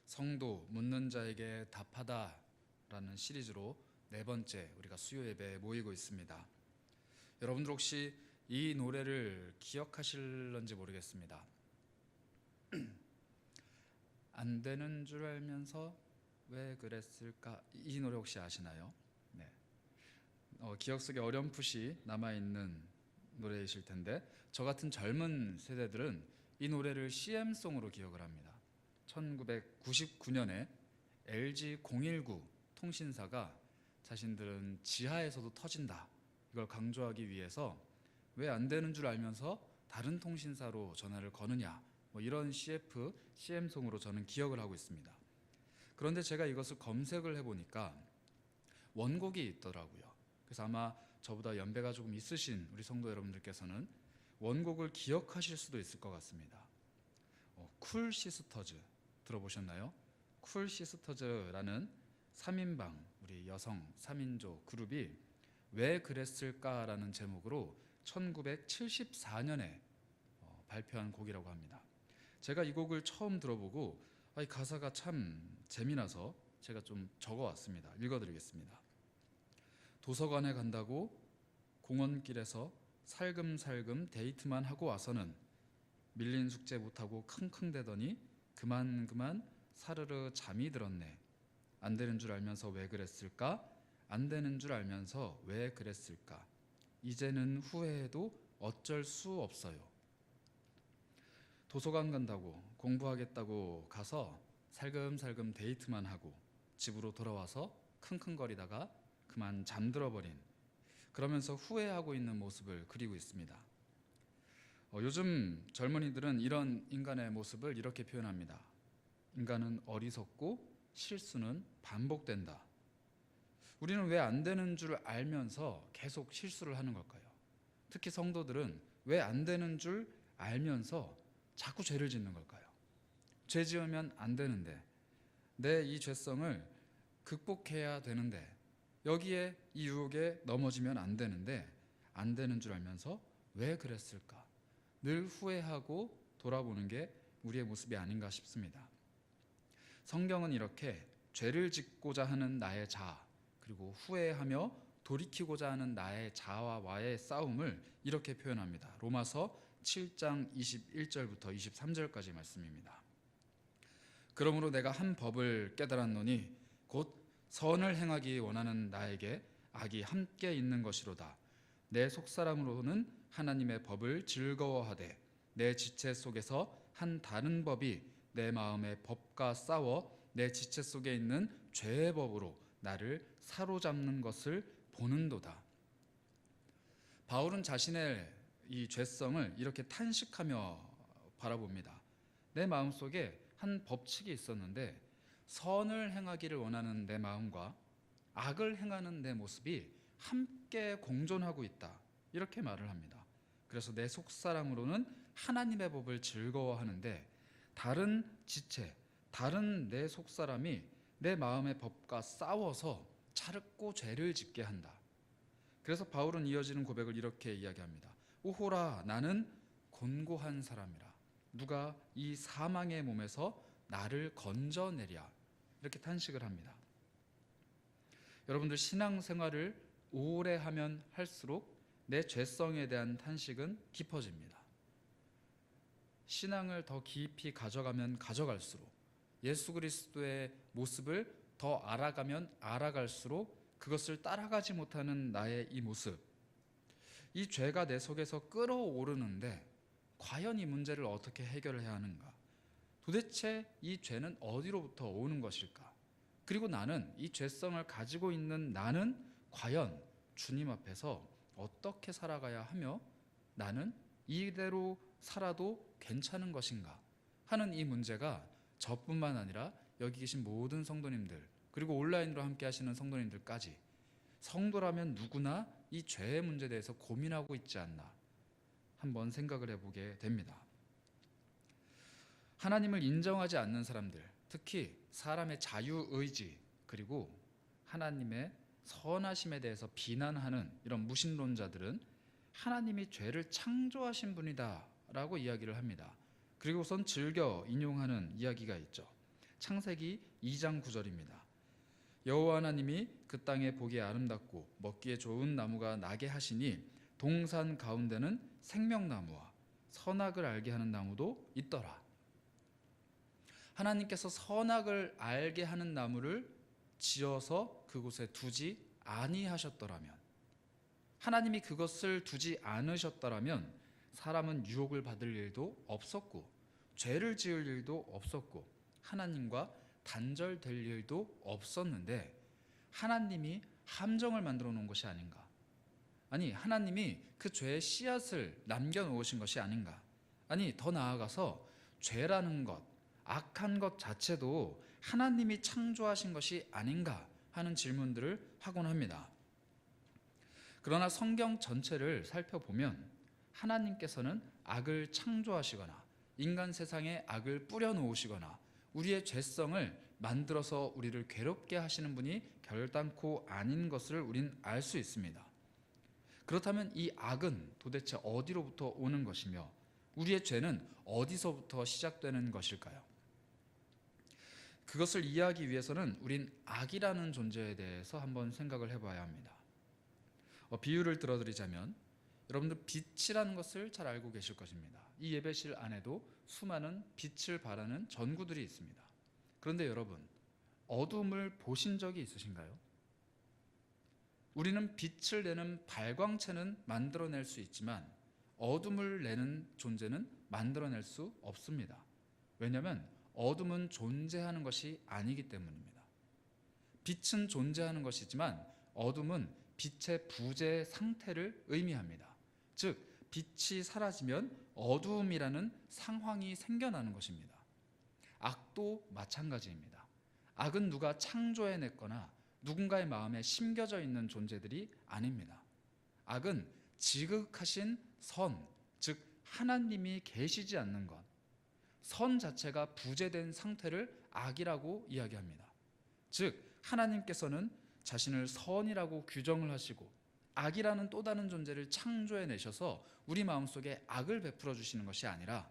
성도 묻는 자에게 답하다라는 시리즈로 네 번째 우리가 수요 예배에 모이고 있습니다. 여러분들 혹시 이 노래를 기억하실런지 모르겠습니다. 안 되는 줄 알면서 왜 그랬을까? 이 노래 혹시 아시나요? 네. 기억 속에 어렴풋이 남아있는 노래이실 텐데, 저 같은 젊은 세대들은 이 노래를 CM송으로 기억을 합니다. 1999년에 LG019 통신사가 자신들은 지하에서도 터진다, 이걸 강조하기 위해서 왜 안 되는 줄 알면서 다른 통신사로 전화를 거느냐, 이런 CM송으로 저는 기억을 하고 있습니다. 그런데 제가 이것을 검색을 해보니까 원곡이 있더라고요. 그래서 아마 저보다 연배가 조금 있으신 우리 성도 여러분들께서는 원곡을 기억하실 수도 있을 것 같습니다. 쿨 시스터즈 들어보셨나요? 쿨 시스터즈라는 3인방 우리 여성 3인조 그룹이 왜 그랬을까라는 제목으로 1974년에 발표한 곡이라고 합니다. 제가 이 곡을 처음 들어보고 이 가사가 참 재미나서 제가 좀 적어왔습니다. 읽어드리겠습니다. 도서관에 간다고 공원길에서 살금살금 데이트만 하고 와서는 밀린 숙제 못하고 킁킁대더니 그만 사르르 잠이 들었네. 안 되는 줄 알면서 왜 그랬을까? 안 되는 줄 알면서 왜 그랬을까? 이제는 후회해도 어쩔 수 없어요. 도서관 간다고 공부하겠다고 가서 살금살금 데이트만 하고 집으로 돌아와서 킁킁거리다가 그만 잠들어버린, 그러면서 후회하고 있는 모습을 그리고 있습니다. 요즘 젊은이들은 이런 인간의 모습을 이렇게 표현합니다. 인간은 어리석고 실수는 반복된다. 우리는 왜 안 되는 줄 알면서 계속 실수를 하는 걸까요? 특히 성도들은 왜 안 되는 줄 알면서 자꾸 죄를 짓는 걸까요? 죄 지으면 안 되는데, 내 이 죄성을 극복해야 되는데, 여기에 이 유혹에 넘어지면 안 되는데, 안 되는 줄 알면서 왜 그랬을까? 늘 후회하고 돌아보는 게 우리의 모습이 아닌가 싶습니다. 성경은 이렇게 죄를 짓고자 하는 나의 자아, 그리고 후회하며 돌이키고자 하는 나의 자아와의 싸움을 이렇게 표현합니다. 로마서 7장 21절부터 23절까지 말씀입니다. 그러므로 내가 한 법을 깨달았노니 곧 선을 행하기 원하는 나에게 악이 함께 있는 것이로다. 내 속사람으로는 하나님의 법을 즐거워하되 내 지체 속에서 한 다른 법이 내 마음의 법과 싸워 내 지체 속에 있는 죄의 법으로 나를 사로잡는 것을 보는도다. 바울은 자신의 이 죄성을 이렇게 탄식하며 바라봅니다. 내 마음속에 한 법칙이 있었는데 선을 행하기를 원하는 내 마음과 악을 행하는 내 모습이 함께 공존하고 있다, 이렇게 말을 합니다. 그래서 내 속사람으로는 하나님의 법을 즐거워하는데 다른 지체, 다른 내 속사람이 내 마음의 법과 싸워서 자르고 죄를 짓게 한다. 그래서 바울은 이어지는 고백을 이렇게 이야기합니다. 오호라, 나는 곤고한 사람이라. 누가 이 사망의 몸에서 나를 건져내랴. 이렇게 탄식을 합니다. 여러분들, 신앙생활을 오래 하면 할수록 내 죄성에 대한 탄식은 깊어집니다. 신앙을 더 깊이 가져가면 가져갈수록, 예수 그리스도의 모습을 더 알아가면 알아갈수록 그것을 따라가지 못하는 나의 이 모습, 이 죄가 내 속에서 끓어오르는데 과연 이 문제를 어떻게 해결해야 하는가? 도대체 이 죄는 어디로부터 오는 것일까? 그리고 나는, 이 죄성을 가지고 있는 나는 과연 주님 앞에서 어떻게 살아가야 하며 나는 이대로 살아도 괜찮은 것인가 하는 이 문제가 저뿐만 아니라 여기 계신 모든 성도님들, 그리고 온라인으로 함께 하시는 성도님들까지, 성도라면 누구나 이 죄의 문제에 대해서 고민하고 있지 않나 한번 생각을 해보게 됩니다. 하나님을 인정하지 않는 사람들, 특히 사람의 자유의지 그리고 하나님의 선하심에 대해서 비난하는 이런 무신론자들은 하나님이 죄를 창조하신 분이다 라고 이야기를 합니다. 그리고선 즐겨 인용하는 이야기가 있죠. 창세기 2장 9절입니다. 여호와 하나님이 그 땅에 보기에 아름답고 먹기에 좋은 나무가 나게 하시니 동산 가운데는 생명나무와 선악을 알게 하는 나무도 있더라. 하나님께서 선악을 알게 하는 나무를 지어서 그곳에 두지 아니하셨더라면, 하나님이 그것을 두지 않으셨더라면 사람은 유혹을 받을 일도 없었고 죄를 지을 일도 없었고 하나님과 단절될 일도 없었는데, 하나님이 함정을 만들어 놓은 것이 아닌가? 아니, 하나님이 그 죄의 씨앗을 남겨놓으신 것이 아닌가? 아니, 더 나아가서 죄라는 것, 악한 것 자체도 하나님이 창조하신 것이 아닌가 하는 질문들을 하곤 합니다. 그러나 성경 전체를 살펴보면 하나님께서는 악을 창조하시거나 인간 세상에 악을 뿌려놓으시거나 우리의 죄성을 만들어서 우리를 괴롭게 하시는 분이 결단코 아닌 것을 우린 알 수 있습니다. 그렇다면 이 악은 도대체 어디로부터 오는 것이며 우리의 죄는 어디서부터 시작되는 것일까요? 그것을 이해하기 위해서는 우린 악이라는 존재에 대해서 한번 생각을 해봐야 합니다. 비유를 들어드리자면 여러분들 빛이라는 것을 잘 알고 계실 것입니다. 이 예배실 안에도 수많은 빛을 발하는 전구들이 있습니다. 그런데 여러분, 어둠을 보신 적이 있으신가요? 우리는 빛을 내는 발광체는 만들어낼 수 있지만 어둠을 내는 존재는 만들어낼 수 없습니다. 왜냐하면 어둠은 존재하는 것이 아니기 때문입니다. 빛은 존재하는 것이지만 어둠은 빛의 부재 상태를 의미합니다. 즉, 빛이 사라지면 어두움이라는 상황이 생겨나는 것입니다. 악도 마찬가지입니다. 악은 누가 창조해냈거나 누군가의 마음에 심겨져 있는 존재들이 아닙니다. 악은 지극하신 선, 즉 하나님이 계시지 않는 것, 선 자체가 부재된 상태를 악이라고 이야기합니다. 즉 하나님께서는 자신을 선이라고 규정을 하시고 악이라는 또 다른 존재를 창조해내셔서 우리 마음속에 악을 베풀어 주시는 것이 아니라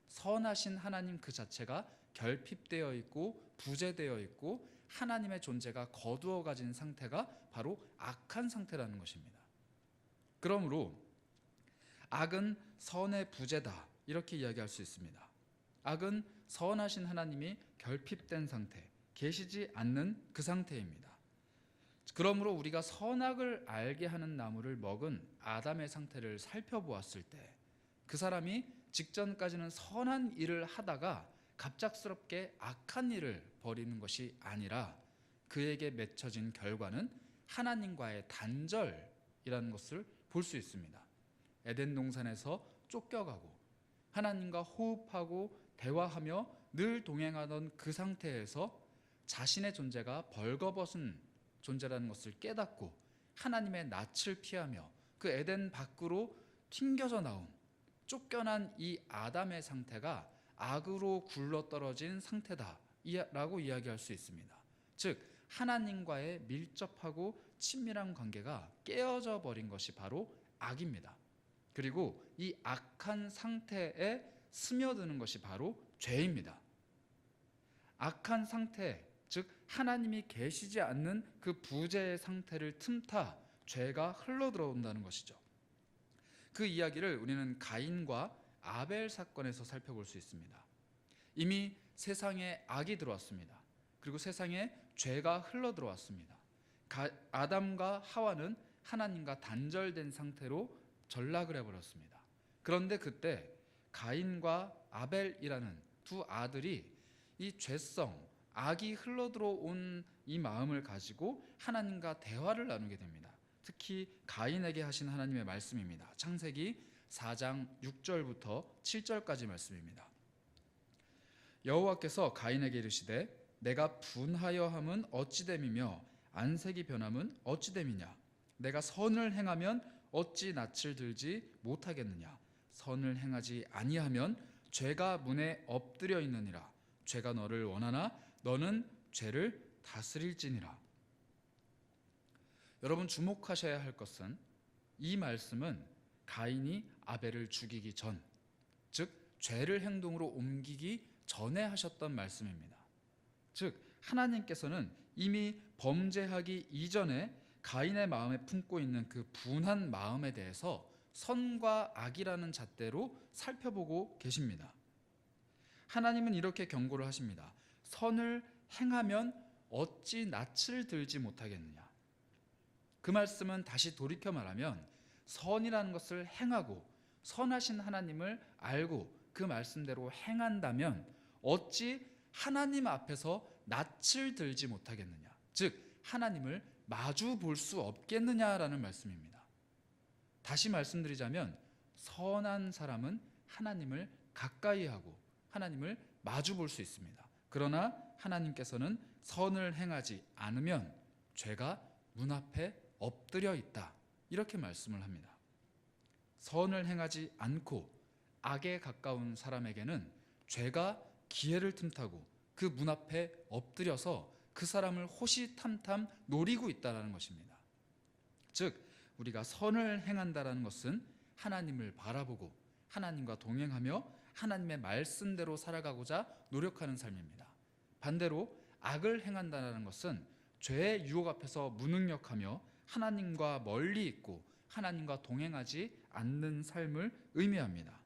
선하신 하나님 그 자체가 결핍되어 있고 부재되어 있고 하나님의 존재가 거두어 가진 상태가 바로 악한 상태라는 것입니다. 그러므로 악은 선의 부재다, 이렇게 이야기할 수 있습니다. 악은 선하신 하나님이 결핍된 상태, 계시지 않는 그 상태입니다. 그러므로 우리가 선악을 알게 하는 나무를 먹은 아담의 상태를 살펴보았을 때 그 사람이 직전까지는 선한 일을 하다가 갑작스럽게 악한 일을 벌이는 것이 아니라 그에게 맺혀진 결과는 하나님과의 단절이라는 것을 볼 수 있습니다. 에덴 동산에서 쫓겨가고 하나님과 호흡하고 대화하며 늘 동행하던 그 상태에서 자신의 존재가 벌거벗은 존재라는 것을 깨닫고 하나님의 낯을 피하며 그 에덴 밖으로 튕겨져 나온 쫓겨난 이 아담의 상태가 악으로 굴러떨어진 상태다라고 이야기할 수 있습니다. 즉 하나님과의 밀접하고 친밀한 관계가 깨어져 버린 것이 바로 악입니다. 그리고 이 악한 상태에 스며드는 것이 바로 죄입니다. 악한 상태, 즉 하나님이 계시지 않는 그 부재의 상태를 틈타 죄가 흘러들어온다는 것이죠. 그 이야기를 우리는 가인과 아벨 사건에서 살펴볼 수 있습니다. 이미 세상에 악이 들어왔습니다. 그리고 세상에 죄가 흘러들어왔습니다. 아담과 하와는 하나님과 단절된 상태로 전락을 해버렸습니다. 그런데 그때 가인과 아벨이라는 두 아들이 이 죄성, 악이 흘러들어온 이 마음을 가지고 하나님과 대화를 나누게 됩니다. 특히 가인에게 하신 하나님의 말씀입니다. 창세기 4장 6절부터 7절까지 말씀입니다. 여호와께서 가인에게 이르시되 내가 분하여 함은 어찌됨이며 안색이 변함은 어찌됨이냐. 내가 선을 행하면 어찌 낯을 들지 못하겠느냐. 선을 행하지 아니하면 죄가 문에 엎드려 있느니라. 죄가 너를 원하나 너는 죄를 다스릴지니라. 여러분 주목하셔야 할 것은 이 말씀은 가인이 아벨을 죽이기 전, 즉 죄를 행동으로 옮기기 전에 하셨던 말씀입니다. 즉 하나님께서는 이미 범죄하기 이전에 가인의 마음에 품고 있는 그 분한 마음에 대해서 선과 악이라는 잣대로 살펴보고 계십니다. 하나님은 이렇게 경고를 하십니다. 선을 행하면 어찌 낯을 들지 못하겠느냐. 그 말씀은 다시 돌이켜 말하면 선이라는 것을 행하고 선하신 하나님을 알고 그 말씀대로 행한다면 어찌 하나님 앞에서 낯을 들지 못하겠느냐. 즉 하나님을 마주 볼 수 없겠느냐라는 말씀입니다. 다시 말씀드리자면 선한 사람은 하나님을 가까이 하고 하나님을 마주 볼 수 있습니다. 그러나 하나님께서는 선을 행하지 않으면 죄가 문 앞에 엎드려 있다. 이렇게 말씀을 합니다. 선을 행하지 않고 악에 가까운 사람에게는 죄가 기회를 틈타고 그 문 앞에 엎드려서 그 사람을 호시탐탐 노리고 있다는 것입니다. 즉 우리가 선을 행한다는 것은 하나님을 바라보고 하나님과 동행하며 하나님의 말씀대로 살아가고자 노력하는 삶입니다. 반대로 악을 행한다는 것은 죄의 유혹 앞에서 무능력하며 하나님과 멀리 있고 하나님과 동행하지 않는 삶을 의미합니다.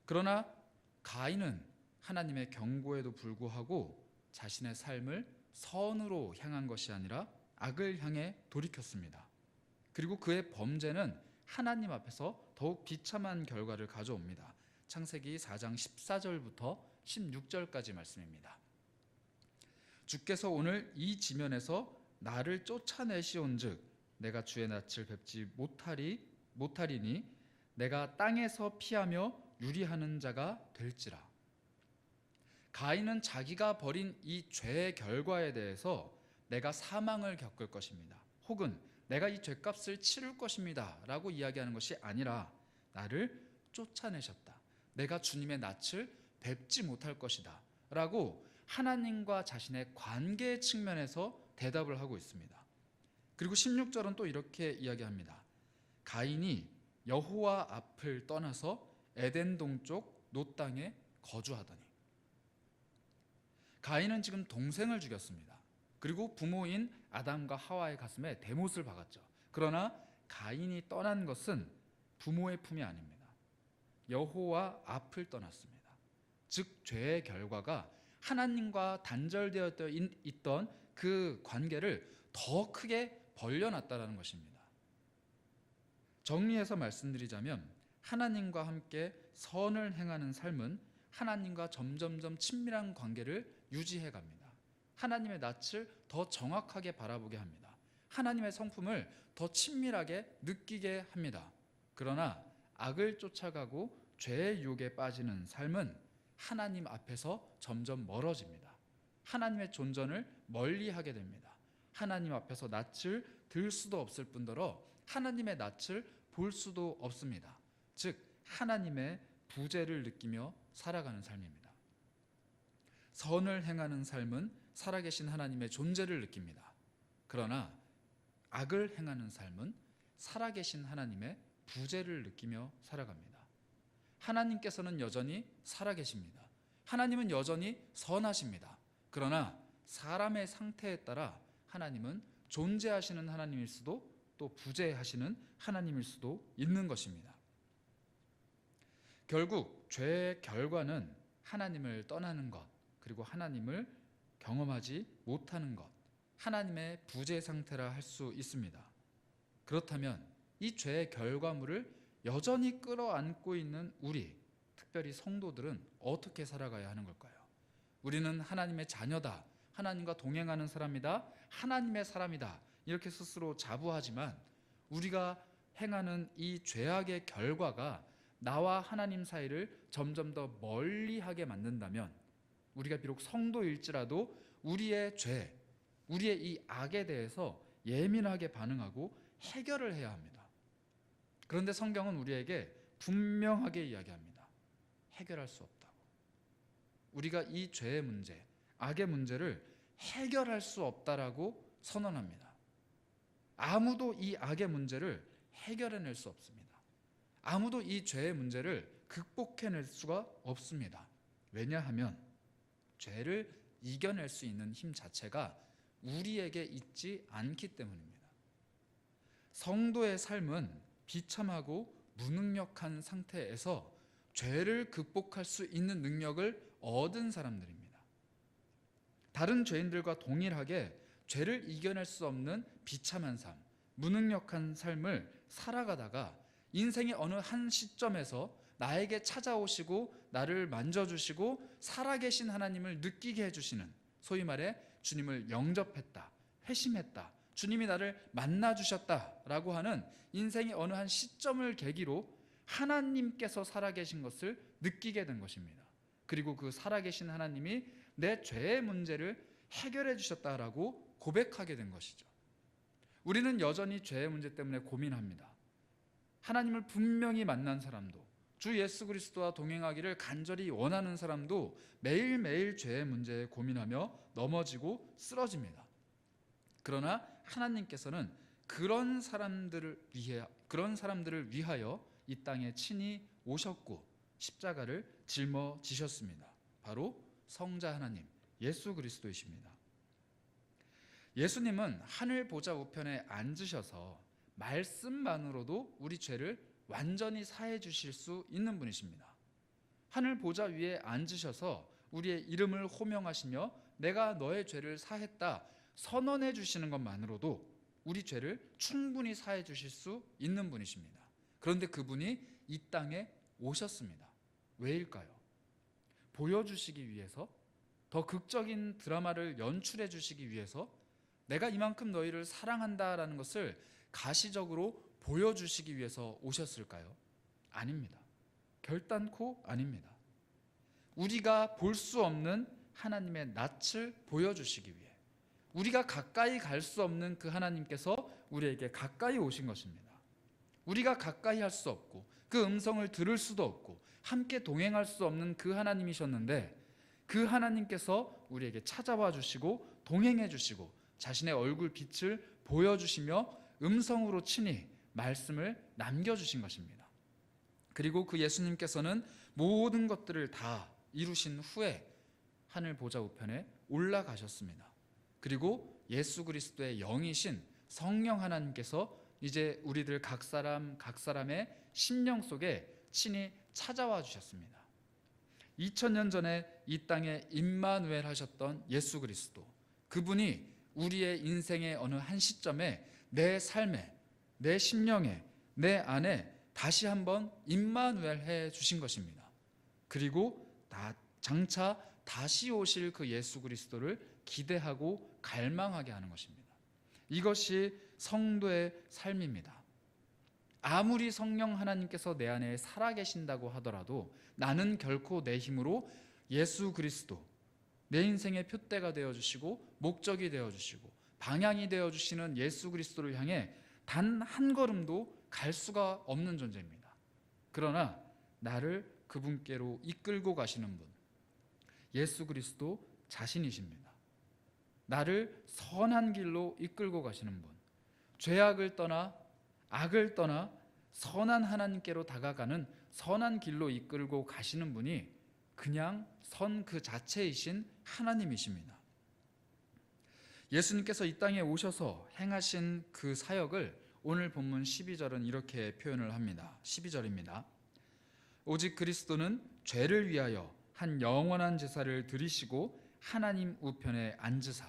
그러나 가인은 하나님의 경고에도 불구하고 자신의 삶을 선으로 향한 것이 아니라 악을 향해 돌이켰습니다. 그리고 그의 범죄는 하나님 앞에서 더욱 비참한 결과를 가져옵니다. 창세기 4장 14절부터 16절까지 말씀입니다. 주께서 오늘 이 지면에서 나를 쫓아내시온즉 내가 주의 낯을 뵙지 못하리니 내가 땅에서 피하며 유리하는 자가 될지라. 가인은 자기가 벌인 이 죄의 결과에 대해서 내가 사망을 겪을 것입니다. 혹은 내가 이 죄값을 치를 것입니다 라고 이야기하는 것이 아니라 나를 쫓아내셨다. 내가 주님의 낯을 뵙지 못할 것이다 라고 하나님과 자신의 관계 측면에서 대답을 하고 있습니다. 그리고 16절은 또 이렇게 이야기합니다. 가인이 여호와 앞을 떠나서 에덴 동쪽 놋 땅에 거주하더니. 가인은 지금 동생을 죽였습니다. 그리고 부모인 아담과 하와의 가슴에 대못을 박았죠. 그러나 가인이 떠난 것은 부모의 품이 아닙니다. 여호와 앞을 떠났습니다. 즉 죄의 결과가 하나님과 단절되어 있던 그 관계를 더 크게 벌려놨다는 것입니다. 정리해서 말씀드리자면 하나님과 함께 선을 행하는 삶은 하나님과 점점점 친밀한 관계를 유지해 갑니다. 하나님의 낯을 더 정확하게 바라보게 합니다. 하나님의 성품을 더 친밀하게 느끼게 합니다. 그러나 악을 쫓아가고 죄의 유혹에 빠지는 삶은 하나님 앞에서 점점 멀어집니다. 하나님의 존전을 멀리하게 됩니다. 하나님 앞에서 낯을 들 수도 없을 뿐더러 하나님의 낯을 볼 수도 없습니다. 즉 하나님의 부재를 느끼며 살아가는 삶입니다. 선을 행하는 삶은 살아계신 하나님의 존재를 느낍니다. 그러나 악을 행하는 삶은 살아계신 하나님의 부재를 느끼며 살아갑니다. 하나님께서는 여전히 살아계십니다. 하나님은 여전히 선하십니다. 그러나 사람의 상태에 따라 하나님은 존재하시는 하나님일 수도 또 부재하시는 하나님일 수도 있는 것입니다. 결국 죄의 결과는 하나님을 떠나는 것, 그리고 하나님을 경험하지 못하는 것, 하나님의 부재 상태라 할 수 있습니다. 그렇다면 이 죄의 결과물을 여전히 끌어안고 있는 우리, 특별히 성도들은 어떻게 살아가야 하는 걸까요? 우리는 하나님의 자녀다, 하나님과 동행하는 사람이다, 하나님의 사람이다 이렇게 스스로 자부하지만 우리가 행하는 이 죄악의 결과가 나와 하나님 사이를 점점 더 멀리하게 만든다면 우리가 비록 성도일지라도 우리의 죄, 우리의 이 악에 대해서 예민하게 반응하고 해결을 해야 합니다. 그런데 성경은 우리에게 분명하게 이야기합니다. 해결할 수 없다고. 우리가 이 죄의 문제, 악의 문제를 해결할 수 없다라고 선언합니다. 아무도 이 악의 문제를 해결해낼 수 없습니다. 아무도 이 죄의 문제를 극복해낼 수가 없습니다. 왜냐하면 죄를 이겨낼 수 있는 힘 자체가 우리에게 있지 않기 때문입니다. 성도의 삶은 비참하고 무능력한 상태에서 죄를 극복할 수 있는 능력을 얻은 사람들입니다. 다른 죄인들과 동일하게 죄를 이겨낼 수 없는 비참한 삶, 무능력한 삶을 살아가다가 인생의 어느 한 시점에서 나에게 찾아오시고 나를 만져주시고 살아계신 하나님을 느끼게 해주시는, 소위 말해 주님을 영접했다, 회심했다, 주님이 나를 만나주셨다라고 하는 인생의 어느 한 시점을 계기로 하나님께서 살아계신 것을 느끼게 된 것입니다. 그리고 그 살아계신 하나님이 내 죄의 문제를 해결해 주셨다라고 고백하게 된 것이죠. 우리는 여전히 죄의 문제 때문에 고민합니다. 하나님을 분명히 만난 사람도, 주 예수 그리스도와 동행하기를 간절히 원하는 사람도 매일매일 죄의 문제에 고민하며 넘어지고 쓰러집니다. 그러나 하나님께서는 그런 사람들을 위하여 이 땅에 친히 오셨고 십자가를 짊어지셨습니다. 바로 성자 하나님 예수 그리스도이십니다. 예수님은 하늘 보좌 우편에 앉으셔서 말씀만으로도 우리 죄를 완전히 사해 주실 수 있는 분이십니다. 하늘 보좌 위에 앉으셔서 우리의 이름을 호명하시며 내가 너의 죄를 사했다 선언해 주시는 것만으로도 우리 죄를 충분히 사해 주실 수 있는 분이십니다. 그런데 그분이 이 땅에 오셨습니다. 왜일까요? 보여주시기 위해서, 더 극적인 드라마를 연출해 주시기 위해서, 내가 이만큼 너희를 사랑한다라는 것을 가시적으로 보여주시기 위해서 오셨을까요? 아닙니다. 결단코 아닙니다. 우리가 볼 수 없는 하나님의 낯을 보여주시기 위해, 우리가 가까이 갈 수 없는 그 하나님께서 우리에게 가까이 오신 것입니다. 우리가 가까이 할 수 없고 그 음성을 들을 수도 없고 함께 동행할 수 없는 그 하나님이셨는데, 그 하나님께서 우리에게 찾아와 주시고 동행해 주시고 자신의 얼굴 빛을 보여주시며 음성으로 친히 말씀을 남겨주신 것입니다. 그리고 그 예수님께서는 모든 것들을 다 이루신 후에 하늘 보좌 우편에 올라가셨습니다. 그리고 예수 그리스도의 영이신 성령 하나님께서 이제 우리들 각 사람의 심령 속에 친히 찾아와 주셨습니다. 2000년 전에 이 땅에 임마누엘 하셨던 예수 그리스도, 그분이 우리의 인생의 어느 한 시점에 내 삶에, 내 심령에, 내 안에 다시 한번 임마누엘 해 주신 것입니다. 그리고 장차 다시 오실 그 예수 그리스도를 기대하고 갈망하게 하는 것입니다. 이것이 성도의 삶입니다. 아무리 성령 하나님께서 내 안에 살아계신다고 하더라도 나는 결코 내 힘으로 예수 그리스도, 내 인생의 표대가 되어주시고 목적이 되어주시고 방향이 되어주시는 예수 그리스도를 향해 단 한 걸음도 갈 수가 없는 존재입니다. 그러나 나를 그분께로 이끌고 가시는 분, 예수 그리스도 자신이십니다. 나를 선한 길로 이끌고 가시는 분, 죄악을 떠나 악을 떠나 선한 하나님께로 다가가는 선한 길로 이끌고 가시는 분이 그냥 선 그 자체이신 하나님이십니다. 예수님께서 이 땅에 오셔서 행하신 그 사역을 오늘 본문 12절은 이렇게 표현을 합니다. 12절입니다. 오직 그리스도는 죄를 위하여 한 영원한 제사를 드리시고 하나님 우편에 앉으사.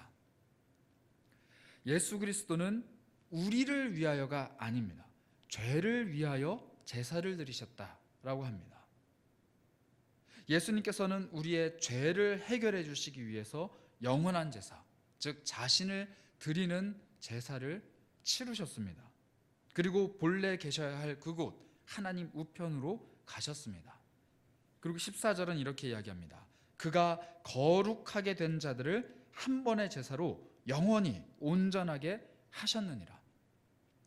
예수 그리스도는 우리를 위하여가 아닙니다. 죄를 위하여 제사를 드리셨다라고 합니다. 예수님께서는 우리의 죄를 해결해 주시기 위해서 영원한 제사, 즉 자신을 드리는 제사를 치르셨습니다. 그리고 본래 계셔야 할 그곳 하나님 우편으로 가셨습니다. 그리고 14절은 이렇게 이야기합니다. 그가 거룩하게 된 자들을 한 번의 제사로 영원히 온전하게 하셨느니라.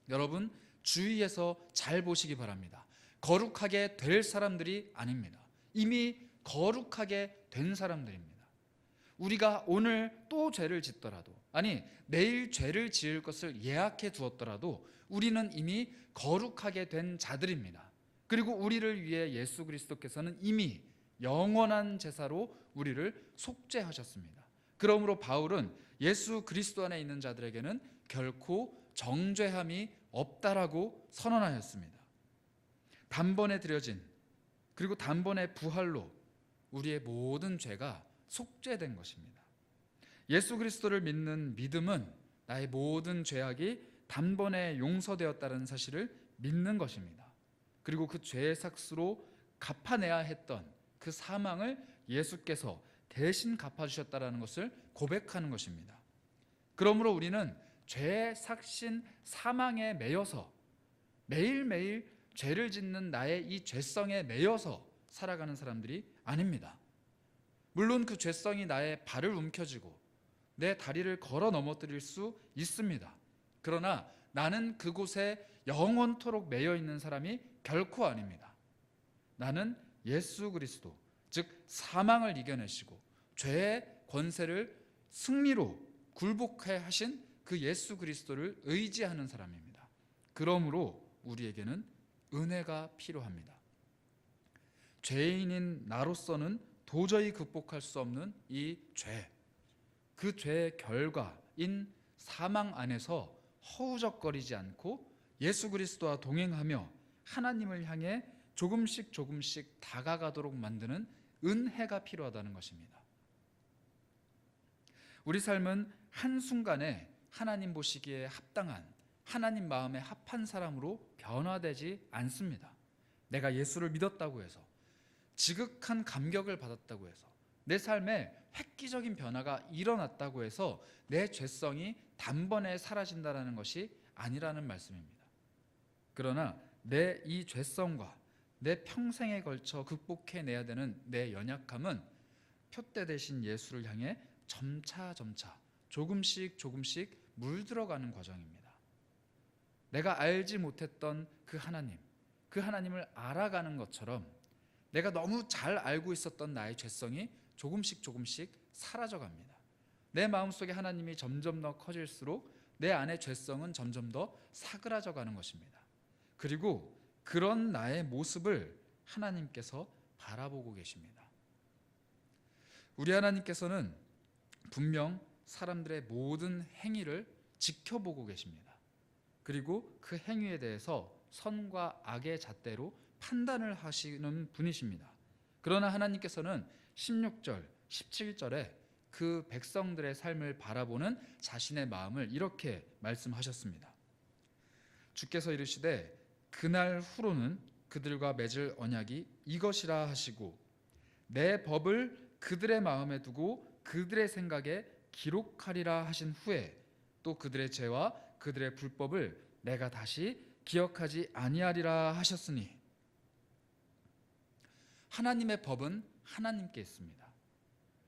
여러분, 주위에서 잘 보시기 바랍니다. 거룩하게 될 사람들이 아닙니다. 이미 거룩하게 된 사람들입니다. 우리가 오늘 또 죄를 짓더라도, 아니 내일 죄를 지을 것을 예약해 두었더라도 우리는 이미 거룩하게 된 자들입니다. 그리고 우리를 위해 예수 그리스도께서는 이미 영원한 제사로 우리를 속죄하셨습니다. 그러므로 바울은 예수 그리스도 안에 있는 자들에게는 결코 정죄함이 없다라고 선언하였습니다. 단번에 드려진 그리고 단번에 부활로 우리의 모든 죄가 속죄된 것입니다. 예수 그리스도를 믿는 믿음은 나의 모든 죄악이 단번에 용서되었다는 사실을 믿는 것입니다. 그리고 그 죄의 삭수로 갚아내야 했던 그 사망을 예수께서 대신 갚아주셨다는 것을 고백하는 것입니다. 그러므로 우리는 죄의 삭신 사망에 매여서 매일매일 죄를 짓는 나의 이 죄성에 매여서 살아가는 사람들이 아닙니다. 물론 그 죄성이 나의 발을 움켜쥐고 내 다리를 걸어 넘어뜨릴 수 있습니다. 그러나 나는 그곳에 영원토록 매여 있는 사람이 결코 아닙니다. 나는 예수 그리스도, 즉 사망을 이겨내시고 죄의 권세를 승리로 굴복해 하신 그 예수 그리스도를 의지하는 사람입니다. 그러므로 우리에게는 은혜가 필요합니다. 죄인인 나로서는 도저히 극복할 수 없는 이 죄, 그 죄의 결과인 사망 안에서 허우적거리지 않고 예수 그리스도와 동행하며 하나님을 향해 조금씩 다가가도록 만드는 은혜가 필요하다는 것입니다. 우리 삶은 한순간에 하나님 보시기에 합당한, 하나님 마음에 합한 사람으로 변화되지 않습니다. 내가 예수를 믿었다고 해서, 지극한 감격을 받았다고 해서, 내 삶에 획기적인 변화가 일어났다고 해서 내 죄성이 단번에 사라진다는 것이 아니라는 말씀입니다. 그러나 내 이 죄성과 내 평생에 걸쳐 극복해내야 되는 내 연약함은 표대 대신 예수를 향해 점차 조금씩 물들어가는 과정입니다. 내가 알지 못했던 그 하나님을 알아가는 것처럼 내가 너무 잘 알고 있었던 나의 죄성이 조금씩 사라져갑니다. 내 마음속에 하나님이 점점 더 커질수록 내 안의 죄성은 점점 더 사그라져가는 것입니다. 그리고 그런 나의 모습을 하나님께서 바라보고 계십니다. 우리 하나님께서는 분명 사람들의 모든 행위를 지켜보고 계십니다. 그리고 그 행위에 대해서 선과 악의 잣대로 판단을 하시는 분이십니다. 그러나 하나님께서는 16절, 17절에 그 백성들의 삶을 바라보는 자신의 마음을 이렇게 말씀하셨습니다. 주께서 이르시되 그날 후로는 그들과 맺을 언약이 이것이라 하시고 내 법을 그들의 마음에 두고 그들의 생각에 기록하리라 하신 후에 또 그들의 죄와 그들의 불법을 내가 다시 기억하지 아니하리라 하셨으니, 하나님의 법은 하나님께 있습니다.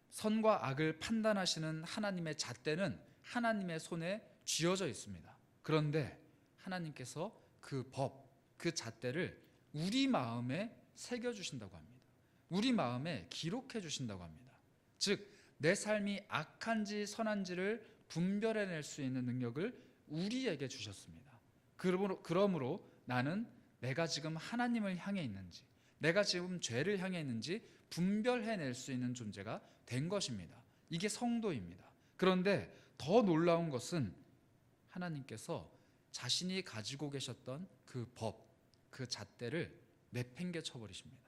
선과 악을 판단하시는 하나님의 잣대는 하나님의 손에 쥐어져 있습니다. 그런데 하나님께서 그 법, 그 잣대를 우리 마음에 새겨주신다고 합니다. 우리 마음에 기록해 주신다고 합니다. 즉 내 삶이 악한지 선한지를 분별해낼 수 있는 능력을 우리에게 주셨습니다. 그러므로 나는 내가 지금 하나님을 향해 있는지, 내가 지금 죄를 향해 있는지 분별해낼 수 있는 존재가 된 것입니다. 이게 성도입니다. 그런데 더 놀라운 것은 하나님께서 자신이 가지고 계셨던 그 법, 그 잣대를 내팽개쳐 버리십니다.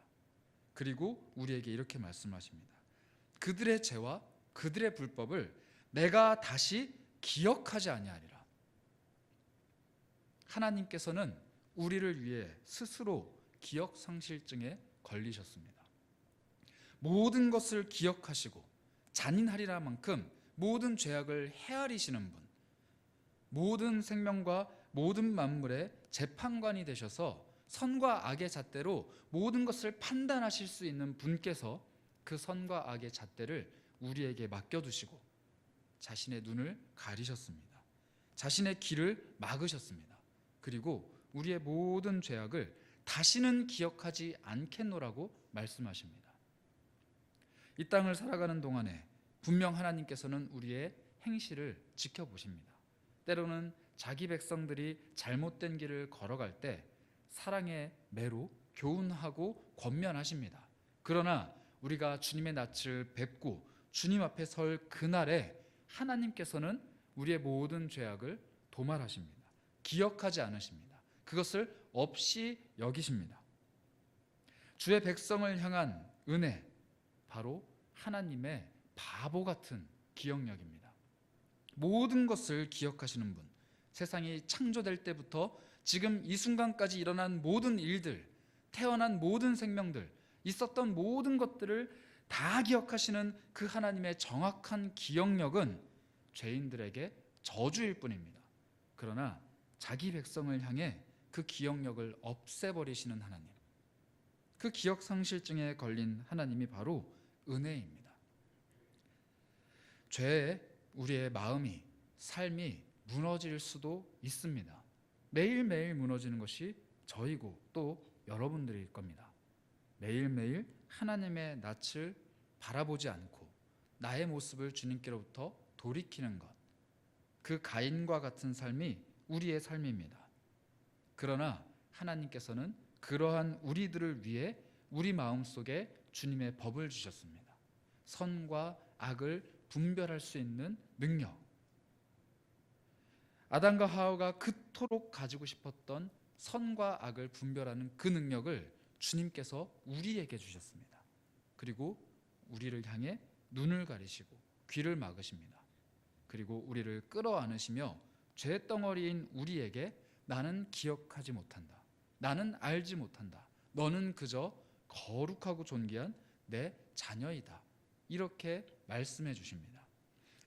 그리고 우리에게 이렇게 말씀하십니다. 그들의 죄와 그들의 불법을 내가 다시 기억하지 아니하리라. 하나님께서는 우리를 위해 스스로 기억상실증에 걸리셨습니다. 모든 것을 기억하시고 잔인하리라 만큼 모든 죄악을 헤아리시는 분, 모든 생명과 모든 만물의 재판관이 되셔서 선과 악의 잣대로 모든 것을 판단하실 수 있는 분께서 그 선과 악의 잣대를 우리에게 맡겨두시고 자신의 눈을 가리셨습니다. 자신의 길을 막으셨습니다. 그리고 우리의 모든 죄악을 다시는 기억하지 않겠노라고 말씀하십니다. 이 땅을 살아가는 동안에 분명 하나님께서는 우리의 행실을 지켜보십니다. 때로는 자기 백성들이 잘못된 길을 걸어갈 때 사랑의 매로 교훈하고 권면하십니다. 그러나 우리가 주님의 낯을 뵙고 주님 앞에 설 그날에 하나님께서는 우리의 모든 죄악을 도말하십니다. 기억하지 않으십니다. 그것을 없이 여기십니다. 주의 백성을 향한 은혜, 바로 하나님의 바보 같은 기억력입니다. 모든 것을 기억하시는 분, 세상이 창조될 때부터 지금 이 순간까지 일어난 모든 일들, 태어난 모든 생명들, 있었던 모든 것들을 다 기억하시는 그 하나님의 정확한 기억력은 죄인들에게 저주일 뿐입니다. 그러나 자기 백성을 향해 그 기억력을 없애버리시는 하나님, 그 기억상실증에 걸린 하나님이 바로 은혜입니다. 죄에 우리의 마음이, 삶이 무너질 수도 있습니다. 매일매일 무너지는 것이 저이고 또 여러분들일 겁니다. 매일매일 하나님의 낯을 바라보지 않고 나의 모습을 주님께로부터 돌이키는 것, 그 가인과 같은 삶이 우리의 삶입니다. 그러나 하나님께서는 그러한 우리들을 위해 우리 마음속에 주님의 법을 주셨습니다. 선과 악을 분별할 수 있는 능력, 아담과 하와가 그토록 가지고 싶었던 선과 악을 분별하는 그 능력을 주님께서 우리에게 주셨습니다. 그리고 우리를 향해 눈을 가리시고 귀를 막으십니다. 그리고 우리를 끌어안으시며 죄덩어리인 우리에게 나는 기억하지 못한다, 나는 알지 못한다, 너는 그저 거룩하고 존귀한 내 자녀이다, 이렇게 말씀해 주십니다.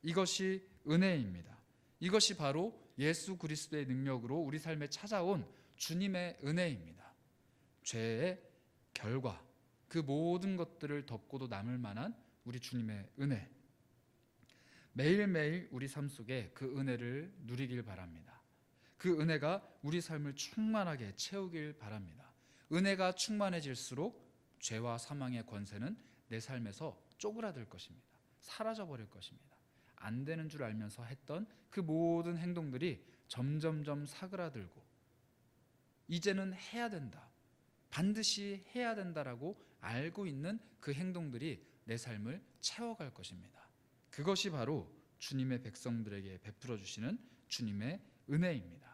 이것이 은혜입니다. 이것이 바로 예수 그리스도의 능력으로 우리 삶에 찾아온 주님의 은혜입니다. 죄의 결과, 그 모든 것들을 덮고도 남을 만한 우리 주님의 은혜, 매일매일 우리 삶 속에 그 은혜를 누리길 바랍니다. 그 은혜가 우리 삶을 충만하게 채우길 바랍니다. 은혜가 충만해질수록 죄와 사망의 권세는 내 삶에서 쪼그라들 것입니다. 사라져버릴 것입니다. 안 되는 줄 알면서 했던 그 모든 행동들이 점점점 사그라들고 이제는 해야 된다, 반드시 해야 된다라고 알고 있는 그 행동들이 내 삶을 채워갈 것입니다. 그것이 바로 주님의 백성들에게 베풀어 주시는 주님의 은혜입니다.